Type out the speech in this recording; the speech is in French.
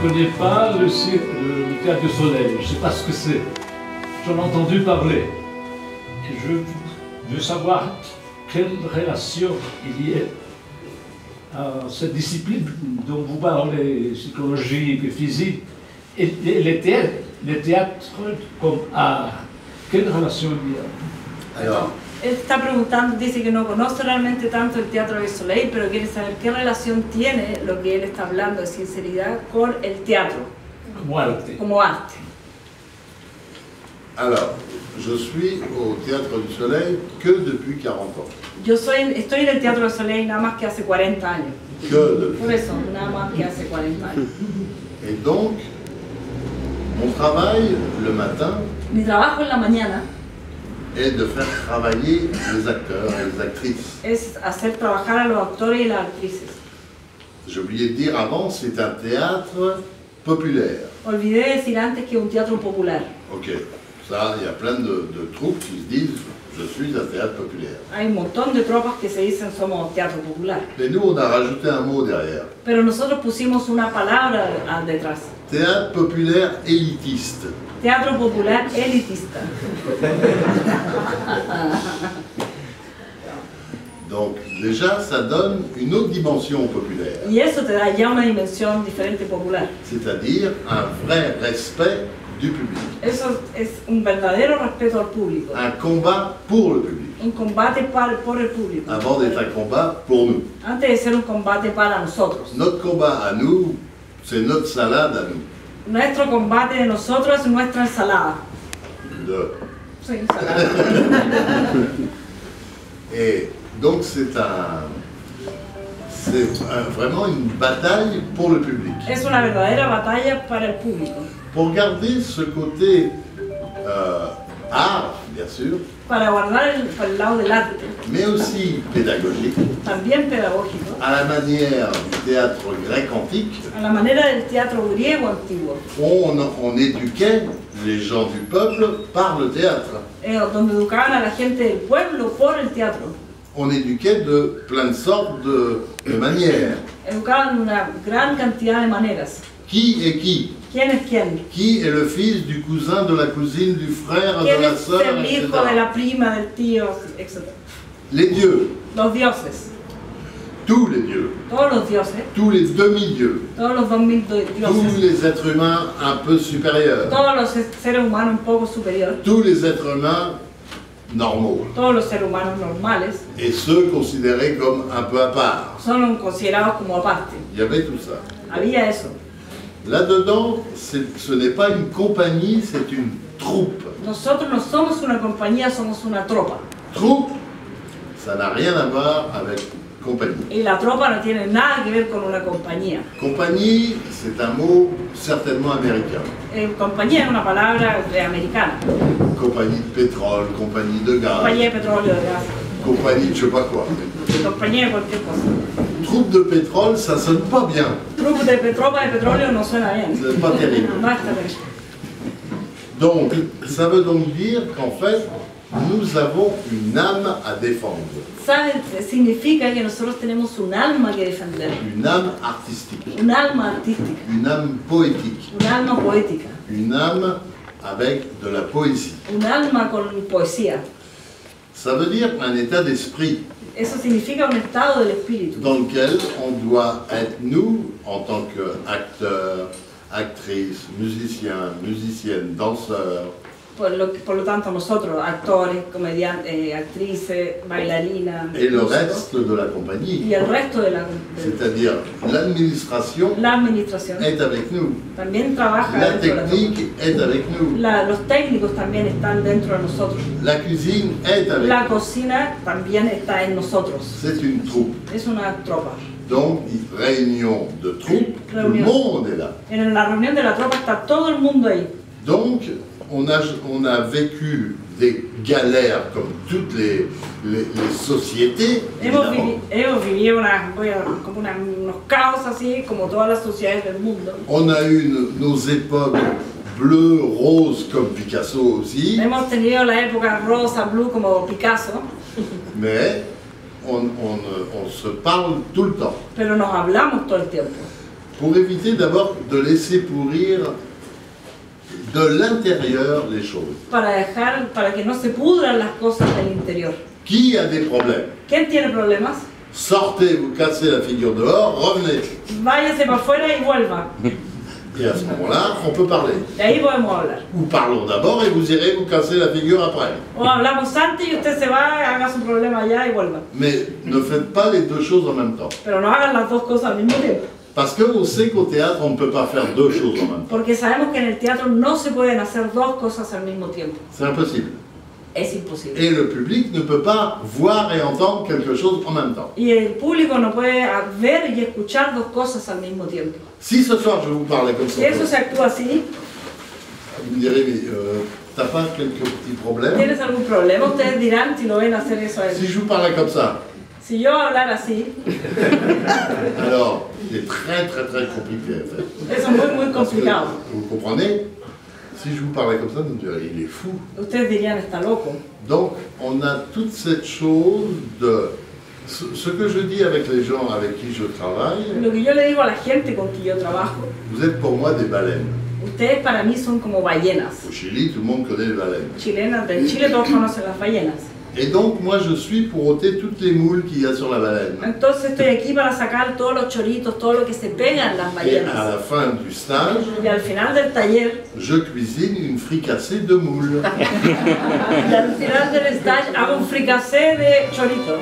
connais pas le Théâtre du Soleil, je ne sais pas ce que c'est. J'en ai entendu parler. Et je veux savoir quelle relation il y a à cette discipline dont vous parlez, psychologie et physique, et le théâtre comme art. Quelle relation il y a? Alors, él está preguntando, dice que no conoce realmente tanto el Teatro del Soleil, pero quiere saber qué relación tiene lo que él está hablando de sinceridad con el teatro, Como arte. como arte. alors, je suis au Théâtre du Soleil que depuis 40 ans. Estoy en el Teatro del Soleil nada más que hace 40 años. Que depuis. Por eso, nada más que hace 40 años. Et donc, mon travail le matin Mi trabajo en la mañana est de faire travailler les acteurs et les actrices. es hacer trabajar a los actores y las actrices. J'ai oublié de dire avant, c'est un théâtre populaire. Olvidé decir antes que es un teatro popular. Ok, ça, il y a plein de troupes qui se disent « je suis un théâtre populaire Hay un montón de tropas que se dicen somos teatro popular. ». Mais nous, on a rajouté un mot derrière. Pero nosotros pusimos una palabra detrás. Théâtre populaire élitiste. Teatro popular elitista. Donc déjà, ça donne une autre dimension populaire. Y eso te da ya una dimensión diferente popular. C'est-à-dire un vrai respect du public. Eso es un verdadero respeto al público. Un combat pour le public. Un combate por el público. Avant d'être un combat pour nous. Antes de ser un combate para nosotros. Notre combat à nous, c'est notre salade à nous. Nuestro combate de nosotros es nuestra ensalada. Sí, ensalada. Et donc c'est vraiment une bataille pour le public. Es una verdadera batalla para el público. Pour garder ce côté art, bien sûr, Para guardar el lado del arte, mais aussi pédagogique, también pedagógico, à la manière du théâtre grec antique, a la manera del teatro griego antiguo, on éduquait les gens du peuple par le théâtre. Donde educaban a la gente del pueblo por el teatro. On éduquait de plein de sortes de manières. Educaban una gran cantidad de maneras. Qui est qui? ¿Quién es quién? Qui est le fils du cousin, de la cousine, du frère, de ¿Quién la es sœur, el etc. hijo de la prima, del tío, etc.? Les dieux, Los dioses, tous les dieux, todos los dioses, tous les demi-dieux, todos los 2000 tous dioses, les êtres humains un peu supérieurs, todos los seres humanos un poco superiores, tous les êtres humains normaux, todos los seres humanos normales, et ceux considérés comme un peu à part. son considerados como aparte. Il y avait tout ça. Había eso. Là-dedans, ce n'est pas une compagnie, c'est une troupe. Nosotros no somos una compañía, somos una tropa. Troupe, ça n'a rien à voir avec compagnie. Y la tropa no tiene nada que ver con una compañía. Compagnie, c'est un mot certainement américain. Compañía es una palabra americana. Compagnie de pétrole, compagnie de gaz, Compañía de petróleo, de gas, compagnie de je sais pas quoi. compañía de cualquier cosa. Troupe de pétrole, ça sonne pas bien. Tropa de petróleo no suena bien. C'est pas terrible. No está bien. Donc, ça veut donc dire qu'en fait, nous avons une âme à défendre. ¿Sabe? Significa que nosotros tenemos un alma que defender. Une âme artistique, Un alma artística. une âme poétique, Un alma poética. une âme avec de la poésie. Un alma con poesía. Ça veut dire un état d'esprit Eso significa un estado del espíritu. dans lequel on doit être nous, en tant qu'acteurs, actrices, musiciens, musiciennes, danseurs, Por lo tanto, nosotros, actores, comediantes, actrices, bailarinas, et le músicos, reste de la compagnie. y el resto de C'est-à-dire l'administration la administración est avec nous, también trabaja la dentro de la technique est avec nous, Los técnicos también están dentro de nosotros. la cuisine est avec La nous. cocina también está en nosotros. C'est une troupe. Es una tropa. Donc, réunion de troupe, tout le Réunion. monde est là. En la reunión de la tropa está todo el mundo ahí. Donc, on a vécu des galères comme toutes les sociétés, évidemment. Hemos vivido unos caos así, como todas las sociedades del mundo. On a eu nos époques bleues, roses comme Picasso aussi, Hemos tenido la época rosa, blue, como Picasso, mais on se parle tout le temps. pero nos hablamos todo el tiempo. pour éviter d'abord de laisser pourrir de l'intérieur les choses. Para que no se pudran las cosas del interior. Qui a des problèmes? ¿Quién tiene problemas? Sortez, vous cassez la figure dehors, revenez. Váyase para afuera y vuelva. Et à ce moment-là, on peut parler. De ahí podemos hablar. Ou parlons d'abord et vous irez vous casser la figure après. O hablamos antes y usted se va, haga su problema allá y vuelva. Mais ne faites pas les deux choses en même temps. Pero no hagan las dos cosas al mismo tiempo. Parce qu'on sait qu'au théâtre, on ne peut pas faire deux choses en même temps. Porque sabemos que en el teatro no se pueden hacer dos cosas al mismo tiempo. C'est impossible. Es imposible. Et le public ne peut pas voir et entendre quelque chose en même temps. Y el público no puede ver y escuchar dos cosas al mismo tiempo. Si ce soir je vous parlais comme ça, Si eso se actúa así, vous me direz, mais t'as pas quelques petits problèmes? ¿tienes algún problema? Ustedes dirán si lo ven hacer eso a él. Si je vous parlais comme ça, Si yo hablara así, alors c'est très compliqué à faire. eso es muy Parce que, complicado. vous comprenez? Si je vous parlais comme ça, vous me direz, il est fou. Ustedes dirían, está loco. Donc, on a toute cette chose de... Ce que je dis avec les gens avec qui je travaille, Lo que yo le digo a la gente con que yo trabajo, vous êtes pour moi des baleines. ustedes para mí son como ballenas. Au Chili, tout le monde connaît les baleines. Chilenas del Chile, todos conocen las ballenas. Et donc, moi, je suis pour ôter toutes les moules qu'il y a sur la baleine. Entonces estoy aquí para sacar todos los choritos, todo lo que se pega en las Et à ballenas. la fin du stage, Y al final del taller, je cuisine une fricassée de moules. y al final del stage hago un fricassé de chorito.